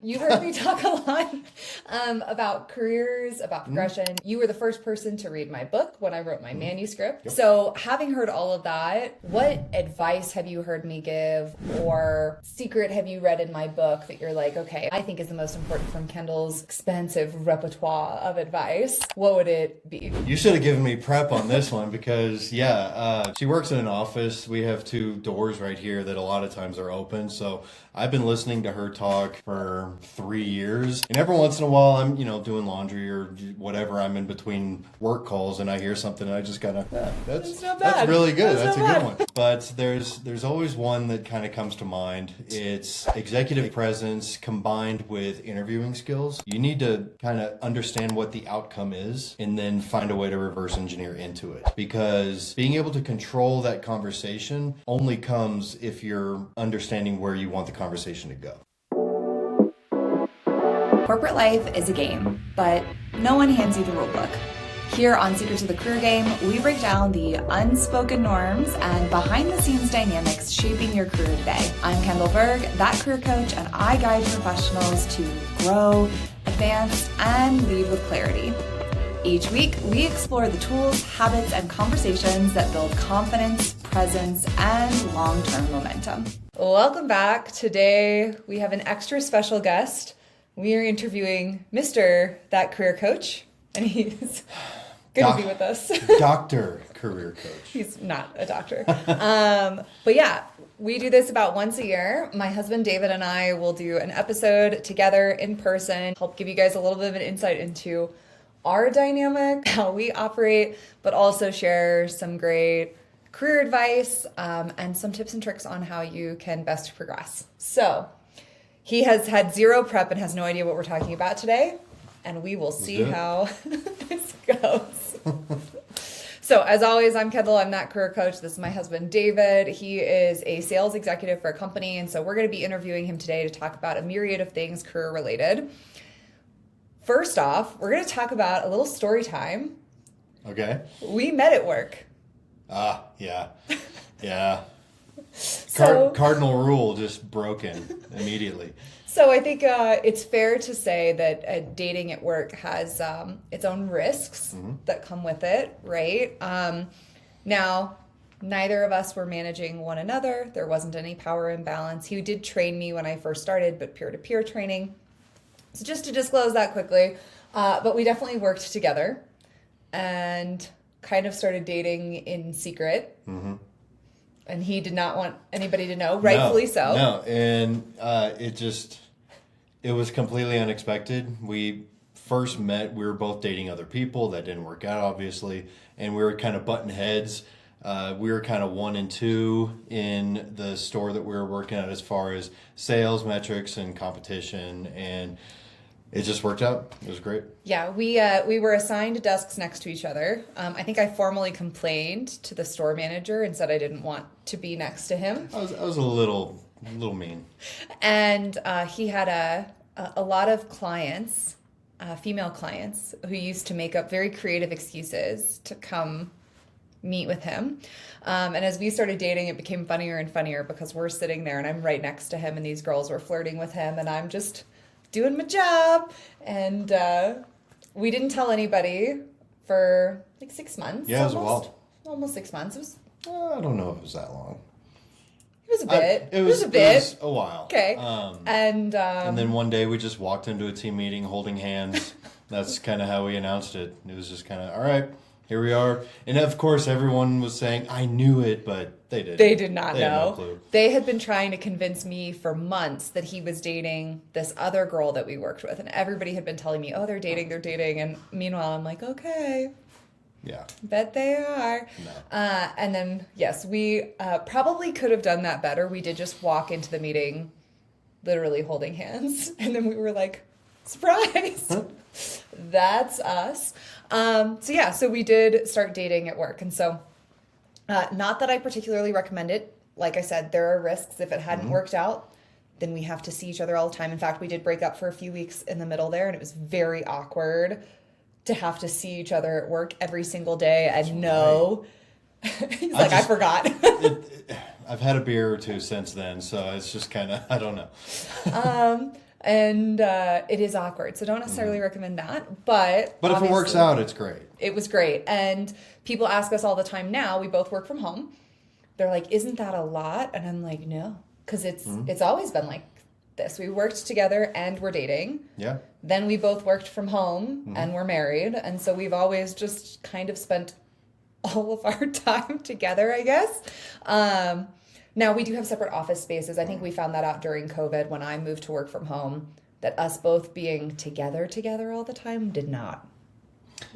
You heard me talk a lot about careers, about progression. You were the first person to read my book when I wrote my manuscript. Yep. So having heard all of that, what advice have you heard me give or secret have you read in my book that you're like, okay, I think is the most important from Kendall's expansive repertoire of advice? What would it be? You should have given me prep on this one because, she works in an office. We have two doors right here that a lot of times are open. So I've been listening to her talk for 3 years. And every once in a while, I'm, doing laundry or whatever. I'm in between work calls and I hear something and I just kind of, that's really good. That's a good one. But there's always one that kind of comes to mind. It's executive presence combined with interviewing skills. You need to kind of understand what the outcome is and then find a way to reverse engineer into it. Because being able to control that conversation only comes if you're understanding where you want the conversation to go. Corporate life is a game, but no one hands you the rule book. Here on Secrets of the Career Game, we break down the unspoken norms and behind-the-scenes dynamics shaping your career today. I'm Kendall Berg, that career coach, and I guide professionals to grow, advance, and lead with clarity. Each week, we explore the tools, habits, and conversations that build confidence, presence, and long-term momentum. Welcome back. Today, we have an extra special guest. We are interviewing Mr. That Career Coach, and he's good to be with us. Dr. Career Coach. He's not a doctor. But yeah, we do this about once a year. My husband David and I will do an episode together in person, help give you guys a little bit of an insight into our dynamic, how we operate, but also share some great career advice and some tips and tricks on how you can best progress. So he has had zero prep and has no idea what we're talking about today, and we will see how this goes. So as always, I'm Kendall. I'm that career coach. This is my husband, David. He is a sales executive for a company, and so we're going to be interviewing him today to talk about a myriad of things career related. First off, we're going to talk about a little story time. Okay. We met at work. Yeah. So, Cardinal rule just broken immedially. So I think it's fair to say that dating at work has its own risks that come with it, right? Now, neither of us were managing one another. There wasn't any power imbalance. He did train me when I first started, but peer-to-peer training. So just to disclose that quickly, but we definitely worked together and kind of started dating in secret. Mm-hmm. And he did not want anybody to know, rightfully so. No, and it was completely unexpected. We first met, we were both dating other people. That didn't work out, obviously. And we were kind of butting heads. We were kind of 1 and 2 in the store that we were working at as far as sales metrics and competition. And it just worked out. It was great. Yeah, we were assigned desks next to each other. I think I formally complained to the store manager and said I didn't want to be next to him. I was a little mean. And he had a lot of clients, female clients, who used to make up very creative excuses to come meet with him. And as we started dating, it became funnier and funnier because we're sitting there and I'm right next to him and these girls were flirting with him and I'm just doing my job. And we didn't tell anybody for like 6 months. Yeah, it was a while. Almost 6 months. It was. I don't know if it was that long. It was a bit. It was a while. Okay. And then one day we just walked into a team meeting holding hands. That's kind of how we announced it. It was just kind of, all right, here we are. And of course, everyone was saying, I knew it, but they didn't. They did not know. Had no clue. They had been trying to convince me for months that he was dating this other girl that we worked with. And everybody had been telling me, oh, they're dating. And meanwhile, I'm like, okay. Yeah. Bet they are. No. And then, yes, we probably could have done that better. We did just walk into the meeting literally holding hands. And then we were like, surprise. That's us. So we did start dating at work. And so not that I particularly recommend it. Like I said, there are risks. If it hadn't worked out, then we have to see each other all the time. In fact, we did break up for a few weeks in the middle there, and it was very awkward to have to see each other at work every single day and know. Right. He's like, I forgot. I've had a beer or two since then, so it's just kind of, I don't know. And it is awkward. So don't necessarily recommend that. But if it works out, it's great. It was great. And people ask us all the time now, we both work from home. They're like, isn't that a lot? And I'm like, no, because it's always been like this. We worked together and we're dating. Yeah. Then we both worked from home and we're married. And so we've always just kind of spent all of our time together, I guess. Now we do have separate office spaces. I think we found that out during COVID when I moved to work from home, that us both being together all the time did not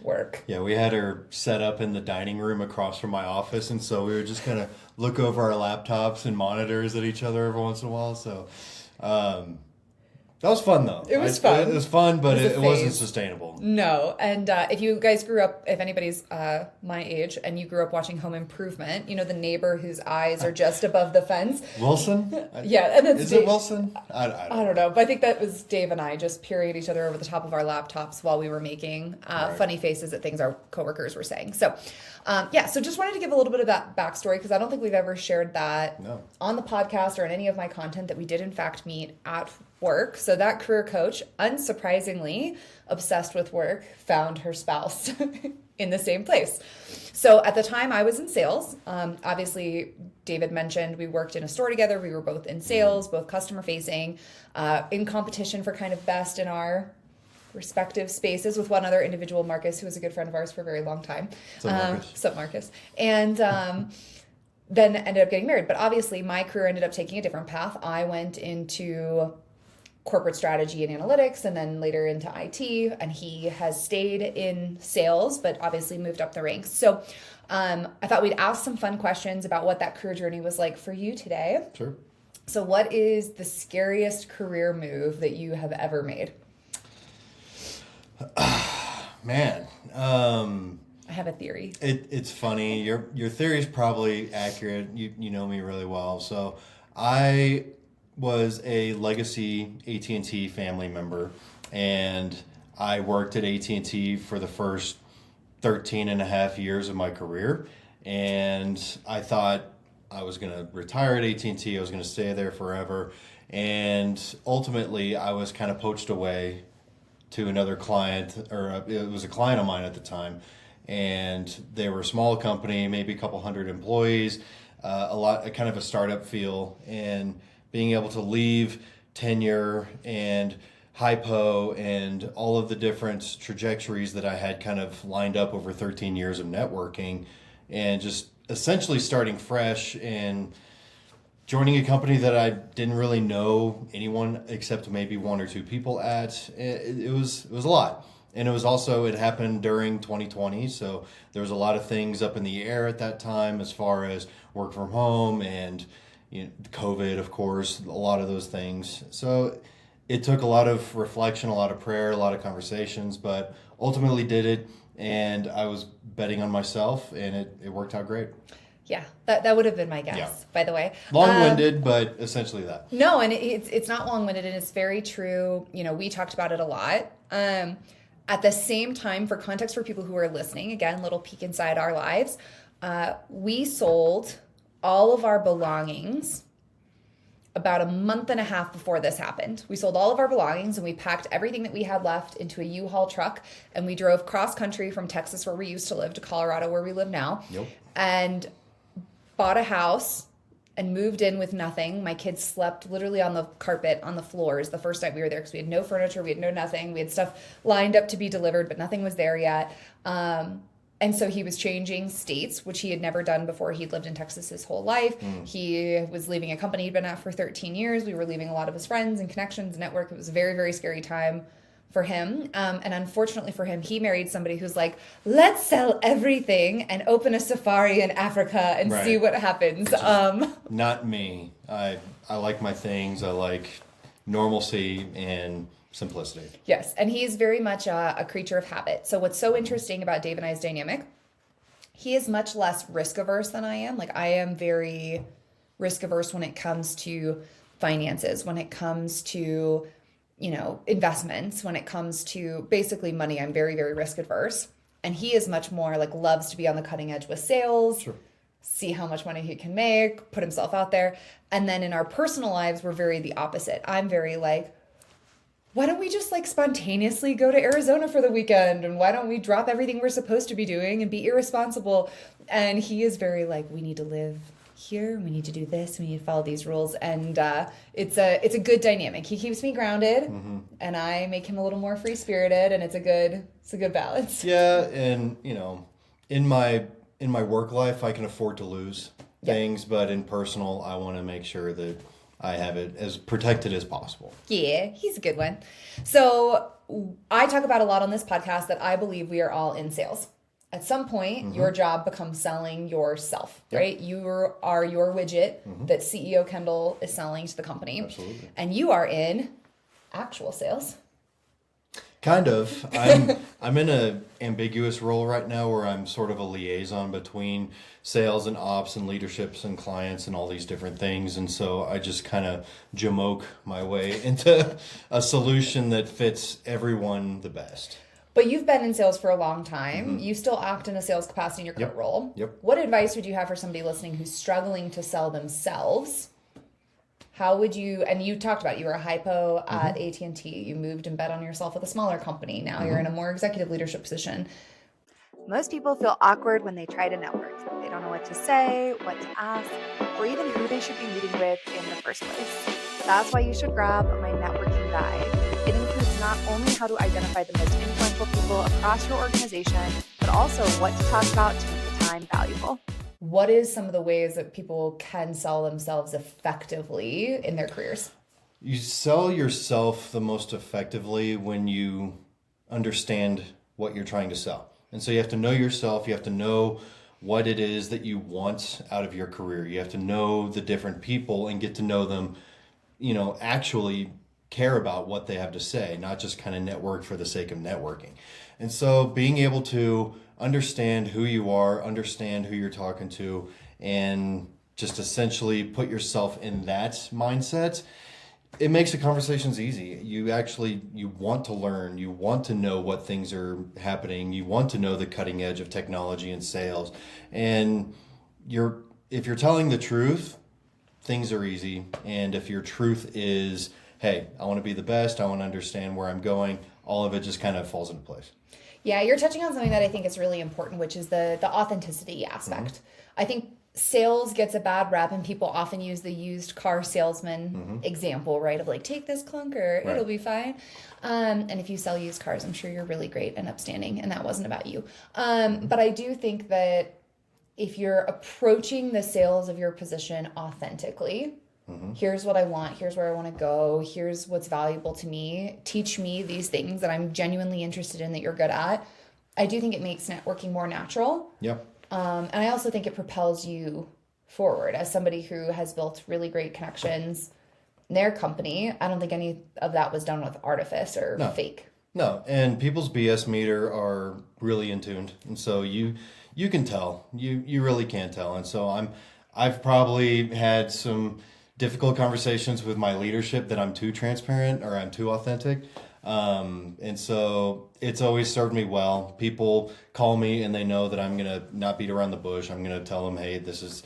work. Yeah, we had her set up in the dining room across from my office, and so we would just kind of look over our laptops and monitors at each other every once in a while. So that was fun, though. It was fun. It was fun, but it wasn't sustainable. No. And if you guys grew up, if anybody's my age, and you grew up watching Home Improvement, you know, the neighbor whose eyes are just above the fence. Wilson? Yeah. And Is it Wilson? I don't know. But I think that was Dave and I just peering at each other over the top of our laptops while we were making funny faces at things our coworkers were saying. So, so just wanted to give a little bit of that backstory because I don't think we've ever shared that on the podcast or in any of my content that we did in fact meet at work. So that career coach, unsurprisingly obsessed with work, found her spouse in the same place. So at the time I was in sales. Obviously, David mentioned we worked in a store together. We were both in sales, both customer facing, in competition for kind of best in our respective spaces with one other individual, Marcus, who was a good friend of ours for a very long time. Sup, Marcus. And then ended up getting married. But obviously my career ended up taking a different path. I went into corporate strategy and analytics, and then later into IT, and he has stayed in sales, but obviously moved up the ranks. So I thought we'd ask some fun questions about what that career journey was like for you today. Sure. So what is the scariest career move that you have ever made? Man. I have a theory. It's funny. Your theory is probably accurate. You know me really well. So I was a legacy AT&T family member, and I worked at AT&T for the first 13 and a half years of my career, and I thought I was going to retire at AT&T. I was going to stay there forever, and ultimately I was kind of poached away to another client, or it was a client of mine at the time, and they were a small company, maybe a couple hundred employees, kind of a startup feel, and being able to leave tenure and hypo and all of the different trajectories that I had kind of lined up over 13 years of networking, and just essentially starting fresh and joining a company that I didn't really know anyone except maybe one or two people at. It was a lot. And it happened during 2020, so there was a lot of things up in the air at that time as far as work from home and COVID, of course, a lot of those things. So it took a lot of reflection, a lot of prayer, a lot of conversations, but ultimately did it, and I was betting on myself, and it worked out great. Yeah, that would have been my guess, by the way. Long-winded, but essentially that. No, and it's not long-winded, and it's very true. We talked about it a lot. At the same time, for context for people who are listening, again, little peek inside our lives, we sold all of our belongings about a month and a half before this happened. We sold all of our belongings and we packed everything that we had left into a U-Haul truck, and we drove cross country from Texas, where we used to live, to Colorado, where we live now. Yep. And bought a house and moved in with nothing. My kids slept literally on the carpet, on the floors the first night we were there, because we had no furniture, we had no nothing. We had stuff lined up to be delivered, but nothing was there yet. And so he was changing states, which he had never done before. He'd lived in Texas his whole life. He was leaving a company he'd been at for 13 years. We were leaving a lot of his friends and connections and network. It was a very, very scary time for him. And unfortunately for him, he married somebody who's like, let's sell everything and open a safari in Africa and see what happens. Not me. I like my things. I like normalcy and simplicity. Yes, and he's very much a creature of habit. So what's so interesting about Dave and I's dynamic, he is much less risk averse than I am. Like, I am very risk averse when it comes to finances, when it comes to, investments, when it comes to basically money. I'm very, very risk adverse. And he is much more like, loves to be on the cutting edge with sales. Sure. See how much money he can make, put himself out there. And then in our personal lives, we're very the opposite. I'm very like, why don't we just like spontaneously go to Arizona for the weekend? And why don't we drop everything we're supposed to be doing and be irresponsible? And he is very like, we need to live here. We need to do this. We need to follow these rules. And it's a good dynamic. He keeps me grounded, and I make him a little more free spirited, and it's a good balance. Yeah, and in my work life, I can afford to lose things, but in personal, I want to make sure that I have it as protected as possible. Yeah, he's a good one. So I talk about a lot on this podcast that I believe we are all in sales. At some point, your job becomes selling yourself, right? You are your widget that CEO Kendall is selling to the company. Absolutely. And you are in actual sales. Kind of. I'm in an ambiguous role right now where I'm sort of a liaison between sales and ops and leaderships and clients and all these different things. And so I just kind of jamoke my way into a solution that fits everyone the best. But you've been in sales for a long time. You still act in a sales capacity in your current role. Yep. What advice would you have for somebody listening who's struggling to sell themselves? How would you, and you talked about, you were a hypo at AT&T. You moved and bet on yourself with a smaller company. Now you're in a more executive leadership position. Most people feel awkward when they try to network. They don't know what to say, what to ask, or even who they should be meeting with in the first place. That's why you should grab my networking guide. It includes not only how to identify the most influential people across your organization, but also what to talk about to make the time valuable. What is some of the ways that people can sell themselves effectively in their careers? You sell yourself the most effectively when you understand what you're trying to sell. And so you have to know yourself. You have to know what it is that you want out of your career. You have to know the different people and get to know them, actually care about what they have to say, not just kind of network for the sake of networking. And so being able to understand who you are, understand who you're talking to, and just essentially put yourself in that mindset, it makes the conversations easy. You want to learn, you want to know what things are happening, you want to know the cutting edge of technology and sales. And if you're telling the truth, things are easy. And if your truth is, hey, I want to be the best, I want to understand where I'm going, all of it just kind of falls into place. Yeah, you're touching on something that I think is really important, which is the authenticity aspect. I think sales gets a bad rap, and people often use the used car salesman example, right? Of like, take this clunker, it'll be fine. And if you sell used cars, I'm sure you're really great and upstanding, and that wasn't about you. But I do think that if you're approaching the sales of your position authentically, here's what I want, here's where I want to go, here's what's valuable to me, teach me these things that I'm genuinely interested in that you're good at. I do think it makes networking more natural. Yep. And I also think it propels you forward as somebody who has built really great connections in their company. I don't think any of that was done with artifice or fake. No, and people's BS meter are really in tuned, and so you can tell. You really can tell. And so I've probably had some difficult conversations with my leadership that I'm too transparent or I'm too authentic. And so it's always served me well. People call me and they know that I'm going to not beat around the bush. I'm going to tell them, hey, this is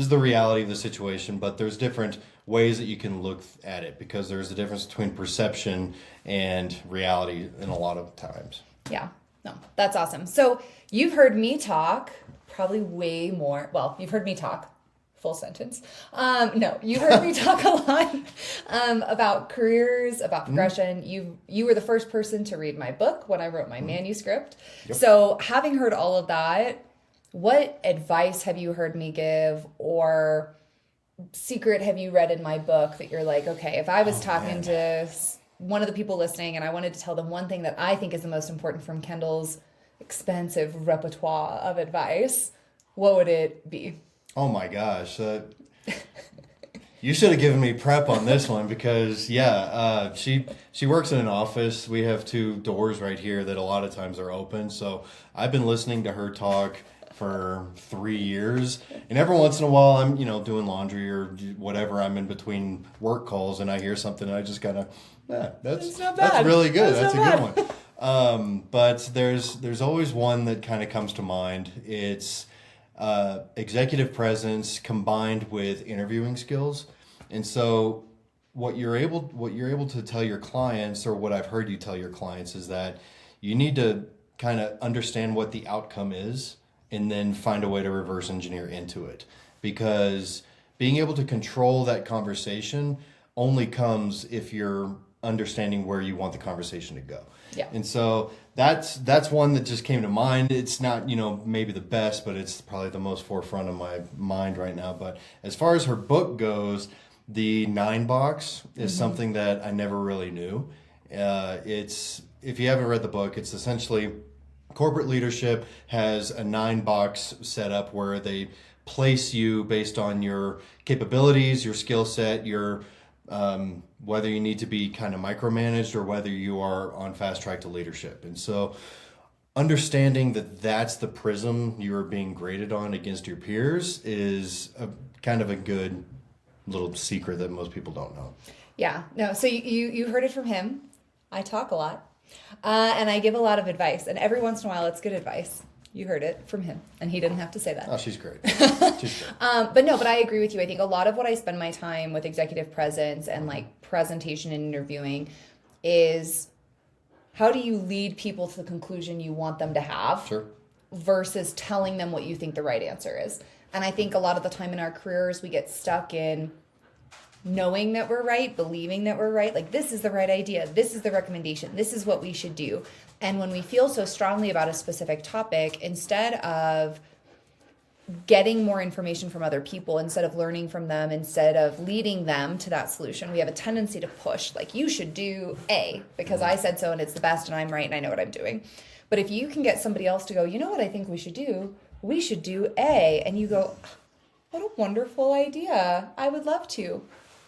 the reality of the situation, but there's different ways that you can look at it because there's a difference between perception and reality in a lot of times. Yeah, no, that's awesome. So you've heard me talk probably way more. Well, you've heard me talk. Full sentence. No, you heard me talk a lot about careers, about progression. You were the first person to read my book when I wrote my manuscript. Yep. So having heard all of that, what advice have you heard me give or secret have you read in my book that you're like, okay, if I was talking to one of the people listening and I wanted to tell them one thing that I think is the most important from Kendall's expansive repertoire of advice, what would it be? Oh my gosh. You should have given me prep on this one because, she works in an office. We have two doors right here that a lot of times are open. So I've been listening to her talk for 3 years. And every once in a while, I'm, doing laundry or whatever. I'm in between work calls and I hear something and I just kind of, that's really good. That's a good one. But there's always one that kind of comes to mind. It's executive presence combined with interviewing skills. And so what you're able to tell your clients, or what I've heard you tell your clients, is that you need to kind of understand what the outcome is and then find a way to reverse engineer into it. Because being able to control that conversation only comes if you're understanding where you want the conversation to go. Yeah. And so that's one that just came to mind. It's not, maybe the best, but it's probably the most forefront of my mind right now. But as far as her book goes, the 9 box is something that I never really knew. It's, if you haven't read the book, it's essentially corporate leadership has a 9 box setup where they place you based on your capabilities, your skill set, your whether you need to be kind of micromanaged or whether you are on fast track to leadership. And so understanding that that's the prism you're being graded on against your peers is kind of a good little secret that most people don't know. Yeah, no, so you heard it from him. I talk a lot, and I give a lot of advice, and every once in a while it's good advice. You heard it from him, and he didn't have to say that. Oh, she's great. She's great. But I agree with you. I think a lot of what I spend my time with executive presence and like presentation and interviewing is how do you lead people to the conclusion you want them to have, Sure, versus telling them what you think the right answer is. And I think a lot of the time in our careers, we get stuck in knowing that we're right, believing that we're right, like this is the right idea, this is the recommendation, this is what we should do. And when we feel so strongly about a specific topic, instead of getting more information from other people, instead of learning from them, instead of leading them to that solution, we have a tendency to push, like you should do A because I said so and it's the best and I'm right and I know what I'm doing. But if you can get somebody else to go, you know what I think we should do? We should do A. And you go, what a wonderful idea. I would love to.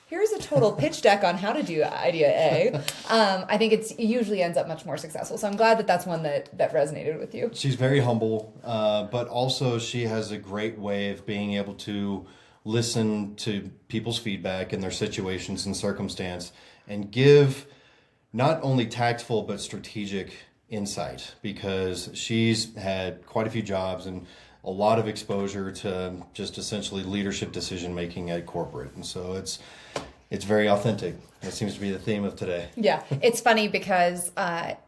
Here's a total pitch deck on how to do idea A. I think it usually ends up much more successful. So I'm glad that that's one that resonated with you. she's very humble, but also she has a great way of being able to listen to people's feedback and their situations and circumstance and give not only tactful but strategic insight, because she's had quite a few jobs and a lot of exposure to just essentially leadership decision making at corporate. And so it's very authentic. That seems to be the theme of today. Yeah, it's funny because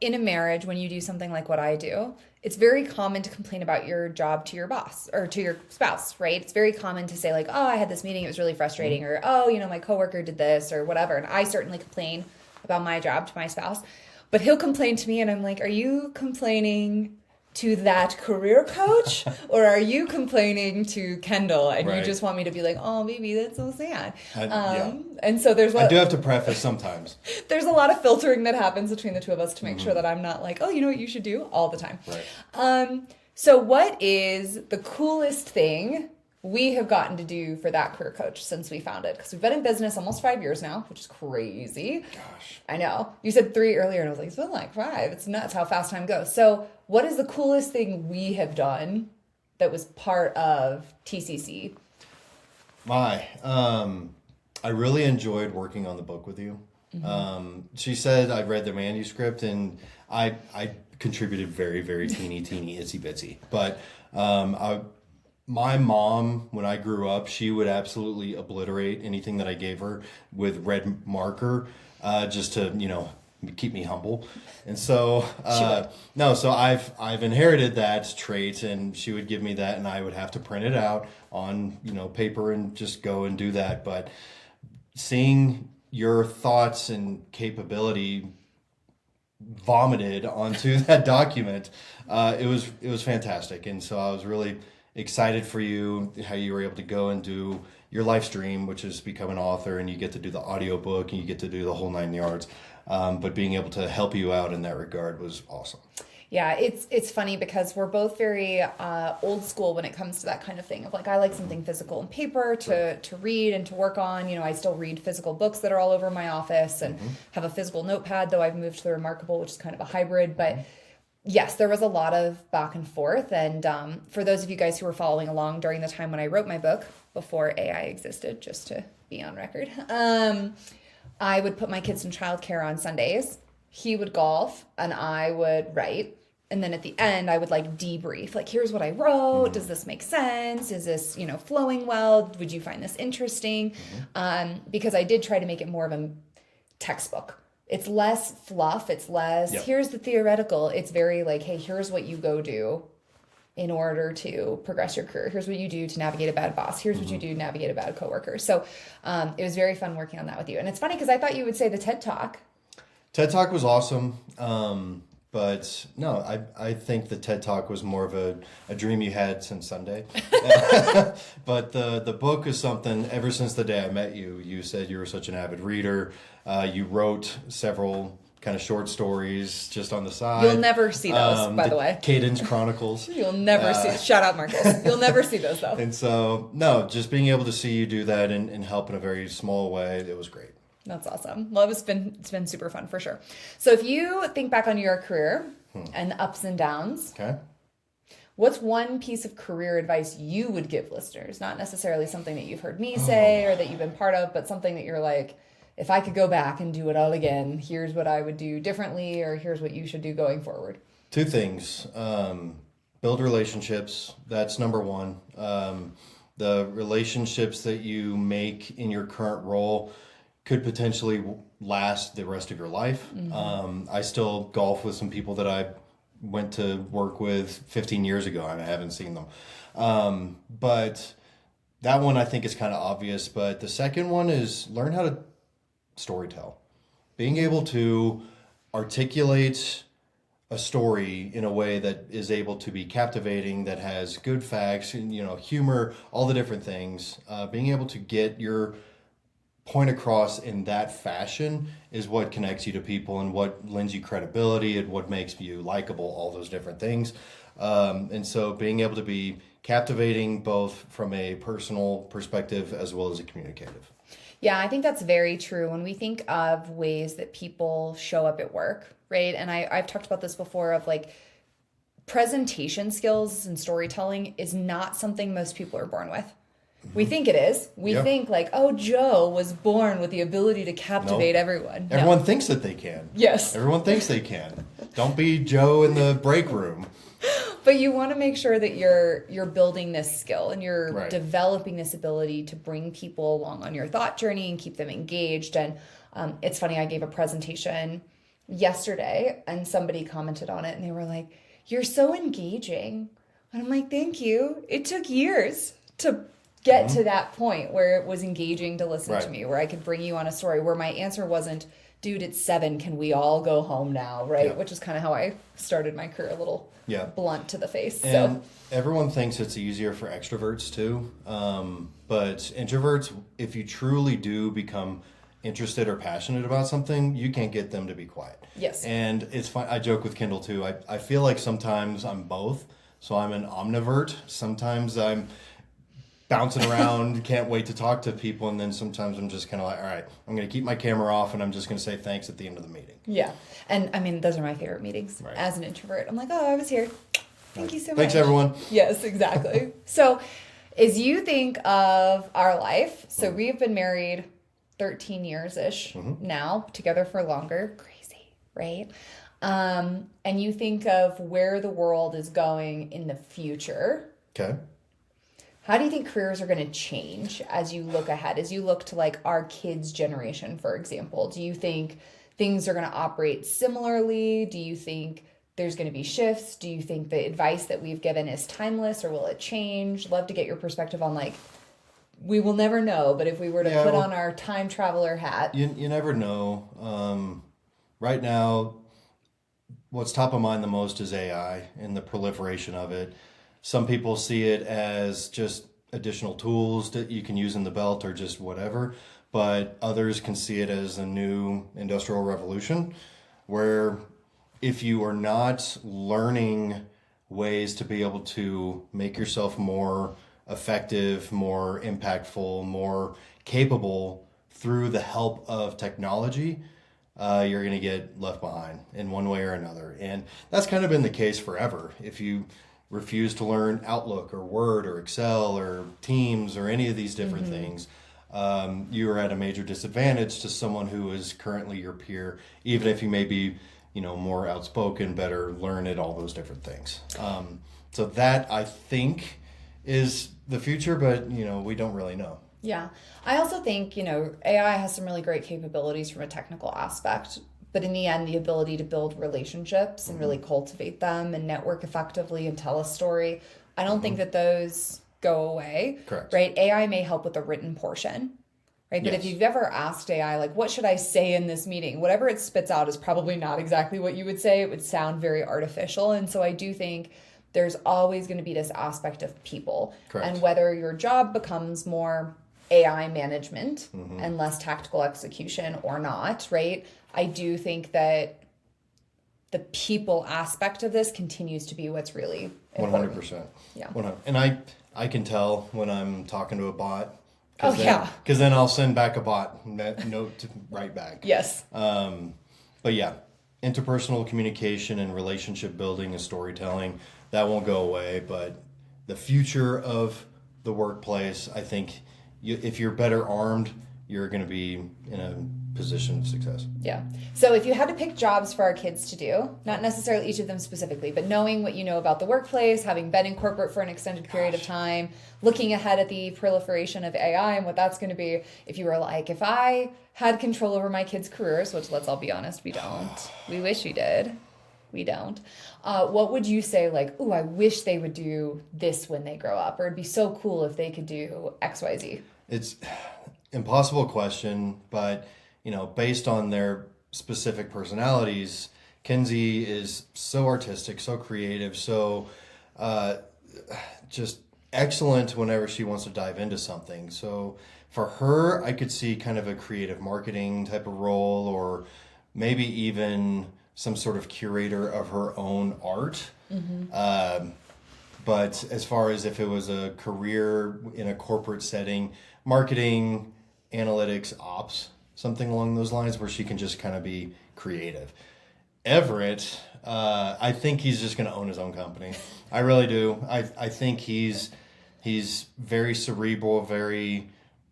in a marriage, when you do something like what I do, it's very common to complain about your job to your boss or to your spouse, right? It's very common to say like, oh, I had this meeting, it was really frustrating, or oh, my coworker did this or whatever. And I certainly complain about my job to my spouse, but he'll complain to me and I'm like, are you complaining to that career coach or are you complaining to Kendall and Right. you just want me to be like, oh baby, that's so sad. Yeah. And so I do have to preface sometimes. there's a lot of filtering that happens between the two of us to make sure that I'm not like, oh, you know what you should do all the time. Right. So what is the coolest thing we have gotten to do for that career coach since we found it? Because we've been in business almost 5 years now, which is crazy. Gosh. I know. You said 3 earlier, and I was like, it's been like 5. It's nuts how fast time goes. So what is the coolest thing we have done that was part of TCC? I really enjoyed working on the book with you. She said I read the manuscript and I contributed very, very teeny, itsy bitsy. But my mom, when I grew up, she would absolutely obliterate anything that I gave her with red marker, just to, keep me humble. And so, so I've inherited that trait, and she would give me that and I would have to print it out on, paper and just go and do that. But seeing your thoughts and capability vomited onto that document, it was fantastic. And so I was really excited for you, how you were able to go and do your live stream, which is become an author, and you get to do the audiobook and you get to do the whole 9 yards. But being able to help you out in that regard was awesome. Yeah, it's funny because we're both very old school when it comes to that kind of thing of like, I like something physical and paper to read and to work on. I still read physical books that are all over my office and have a physical notepad, though I've moved to the Remarkable, which is kind of a hybrid. But yes, there was a lot of back and forth. And for those of you guys who were following along during the time when I wrote my book, before AI existed, just to be on record, I would put my kids in childcare on Sundays. He would golf and I would write. And then at the end, I would like debrief, like, here's what I wrote. Does this make sense? Is this, flowing well? Would you find this interesting? Because I did try to make it more of a textbook. It's less fluff. It's less, here's the theoretical. It's very like, hey, here's what you go do in order to progress your career. Here's what you do to navigate a bad boss. Here's what you do to navigate a bad coworker. So it was very fun working on that with you. And it's funny because I thought you would say the TED Talk. TED Talk was awesome. But no, I think the TED Talk was more of a dream you had since Sunday. But the book is something, ever since the day I met you, you said you were such an avid reader. You wrote several kind of short stories just on the side. You'll never see those, by the way. Cadence Chronicles. You'll never see. Shout out, Marcus. You'll never see those, though. And so, no, just being able to see you do that and help in a very small way, it was great. That's awesome. Well, it's been super fun for sure. So if you think back on your career and the ups and downs, Okay. what's one piece of career advice you would give listeners? Not necessarily something that you've heard me say or that you've been part of, but something that you're like, if I could go back and do it all again, here's what I would do differently, or here's what you should do going forward. Two things. Build relationships. That's number one. The relationships that you make in your current role could potentially last the rest of your life. I still golf with some people that I went to work with 15 years ago. I haven't seen them. But that one I think is kind of obvious. But the second one is learn how to storytell. Being able to articulate a story in a way that is able to be captivating, that has good facts, humor, all the different things. Being able to get your point across in that fashion is what connects you to people and what lends you credibility and what makes you likable, all those different things. And so being able to be captivating both from a personal perspective as well as a communicative. Yeah, I think that's very true. When we think of ways that people show up at work, right? And I've talked about this before of like presentation skills and storytelling is not something most people are born with. We think it is. We think like, oh, Joe was born with the ability to captivate everyone. Everyone thinks that they can. Yes. Everyone thinks they can. Don't be Joe in the break room. But you want to make sure that you're building this skill and you're developing this ability to bring people along on your thought journey and keep them engaged. And it's funny, I gave a presentation yesterday and somebody commented on it and they were like, you're so engaging. And I'm like, thank you. It took years to get to that point where it was engaging to listen to me, where I could bring you on a story, where my answer wasn't, dude, it's 7, can we all go home now, right? Yeah. Which is kind of how I started my career, a little blunt to the face. And everyone thinks it's easier for extroverts too, but introverts, if you truly do become interested or passionate about something, you can't get them to be quiet. Yes. And it's fun. I joke with Kendall too. I feel like sometimes I'm both. So I'm an omnivert. Sometimes I'm bouncing around, can't wait to talk to people, and then sometimes I'm just kind of like, all right, I'm going to keep my camera off and I'm just going to say thanks at the end of the meeting. Yeah. And I mean, those are my favorite meetings as an introvert. I'm like, oh, I was here. Thank you so much. Thanks, everyone. Yes, exactly. So as you think of our life, so we've been married 13 years-ish now, together for longer. Crazy, right? And you think of where the world is going in the future. Okay. How do you think careers are going to change as you look ahead, as you look to like our kids' generation, for example? Do you think things are going to operate similarly? Do you think there's going to be shifts? Do you think the advice that we've given is timeless, or will it change? Love to get your perspective on, like, we will never know, but if we were to put on our time traveler hat. You never know. Right now, what's top of mind the most is AI and the proliferation of it. Some people see it as just additional tools that you can use in the belt or just whatever, but others can see it as a new industrial revolution where if you are not learning ways to be able to make yourself more effective, more impactful, more capable through the help of technology, you're going to get left behind in one way or another. And that's kind of been the case forever. If you refuse to learn Outlook or Word or Excel or Teams or any of these different things, you are at a major disadvantage to someone who is currently your peer, even if you may be more outspoken, better learned, all those different things. So that I think is the future, but we don't really know. Yeah. I also think, AI has some really great capabilities from a technical aspect, but in the end, the ability to build relationships and really cultivate them and network effectively and tell a story, I don't think that those go away. Correct. Right? AI may help with the written portion. Right. But Yes. if you've ever asked AI, like, what should I say in this meeting? Whatever it spits out is probably not exactly what you would say. It would sound very artificial. And so I do think there's always going to be this aspect of people. Correct. And whether your job becomes more AI management and less tactical execution or not, right? I do think that the people aspect of this continues to be what's really important. 100%. Yeah. 100. And I can tell when I'm talking to a bot. Oh, yeah. Because then I'll send back a bot note to write back. Yes. But yeah, interpersonal communication and relationship building and storytelling, that won't go away. But the future of the workplace, I think if you're better armed, you're going to be in a position of success. Yeah. So if you had to pick jobs for our kids to do, not necessarily each of them specifically, but knowing what you know about the workplace, having been in corporate for an extended period of time, looking ahead at the proliferation of AI and what that's going to be, if you were like, if I had control over my kids' careers, which let's all be honest, we don't. We wish we did. We don't. What would you say, like, ooh, I wish they would do this when they grow up, or it'd be so cool if they could do X, Y, Z? It's impossible question, but based on their specific personalities, Kenzie is so artistic, so creative, so just excellent whenever she wants to dive into something. So for her, I could see kind of a creative marketing type of role, or maybe even some sort of curator of her own art. But as far as if it was a career in a corporate setting, marketing, analytics, ops, something along those lines where she can just kind of be creative. Everett, I think he's just going to own his own company. I really do. I think he's very cerebral, very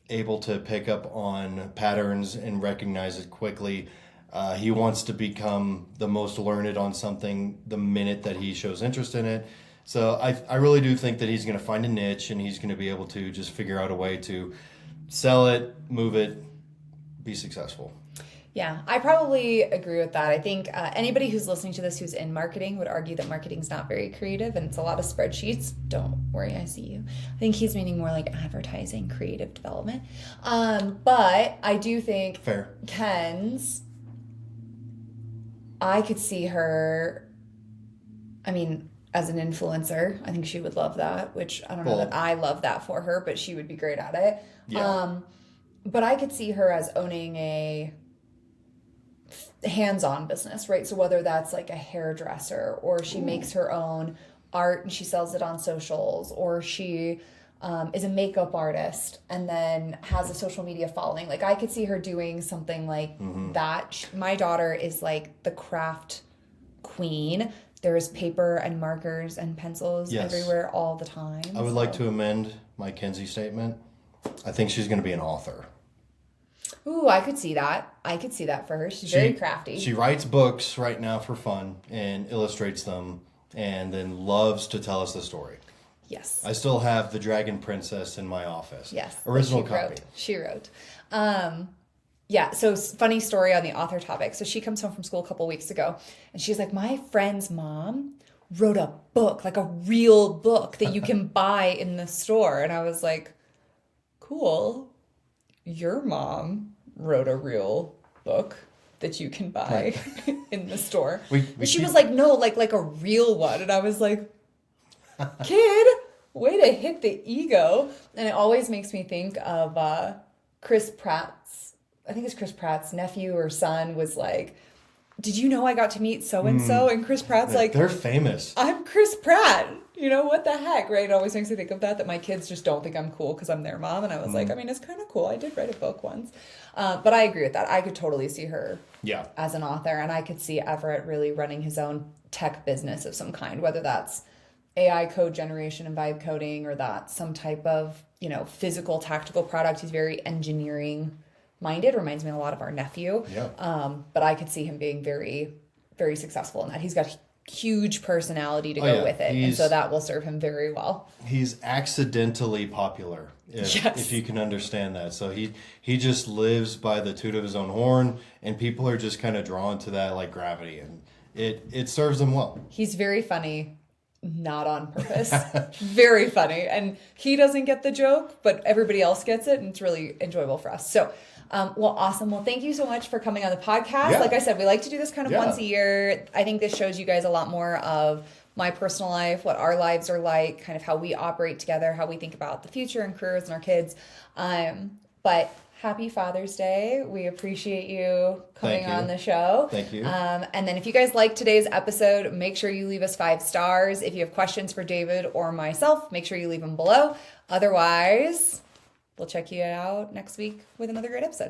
able to pick up on patterns and recognize it quickly. He wants to become the most learned on something the minute that he shows interest in it. So I really do think that he's going to find a niche, and he's going to be able to just figure out a way to sell it, move it, be successful. Yeah, I probably agree with that. I think anybody who's listening to this who's in marketing would argue that marketing's not very creative and it's a lot of spreadsheets. Don't worry, I see you. I think he's meaning more like advertising, creative development. But I do think Fair. Ken's, I could see her, as an influencer, I think she would love that, which I don't know that I love that for her, but she would be great at it. Yeah. But I could see her as owning a hands-on business, right? So whether that's like a hairdresser, or she makes her own art and she sells it on socials, or she is a makeup artist and then has a social media following. Like I could see her doing something like that. My daughter is like the craft queen. There's paper and markers and pencils everywhere all the time. I would like to amend my Kenzie statement. I think she's going to be an author. Ooh, I could see that. I could see that for her. She's very crafty. She writes books right now for fun and illustrates them, and then loves to tell us the story. Yes. I still have The Dragon Princess in my office. Yes. Original copy. She wrote. Yeah, so funny story on the author topic. So she comes home from school a couple weeks ago, and she's like, my friend's mom wrote a book, like a real book that you can buy in the store. And I was like, cool. Your mom wrote a real book that you can buy in the store. She was like, no, like a real one. And I was like, kid, way to hit the ego. And it always makes me think of Chris Pratt's nephew or son was like, did you know I got to meet so-and-so? And Chris Pratt's like, they're famous. I'm Chris Pratt. What the heck, right? It always makes me think of that my kids just don't think I'm cool because I'm their mom. And I was like, it's kind of cool. I did write a book once. But I agree with that. I could totally see her as an author. And I could see Everett really running his own tech business of some kind, whether that's AI code generation and vibe coding, or that's some type of, physical, tactical product. He's very engineering minded. Reminds me a lot of our nephew. Yeah. But I could see him being very very successful in that. He's got huge personality to Oh, go yeah. with it. And so that will serve him very well. He's accidentally popular, if you can understand that. So he just lives by the toot of his own horn, and people are just kind of drawn to that like gravity, and it serves him well. He's very funny, not on purpose. Very funny. And he doesn't get the joke, but everybody else gets it, and it's really enjoyable for us. So, well, awesome. Well, thank you so much for coming on the podcast. Yeah. Like I said, we like to do this kind of Yeah. once a year. I think this shows you guys a lot more of my personal life, what our lives are like, kind of how we operate together, how we think about the future and careers and our kids. But happy Father's Day. We appreciate you coming Thank you. on the show. Thank you. And then if you guys like today's episode, make sure you leave us 5 stars. If you have questions for David or myself, make sure you leave them below. Otherwise, we'll check you out next week with another great episode.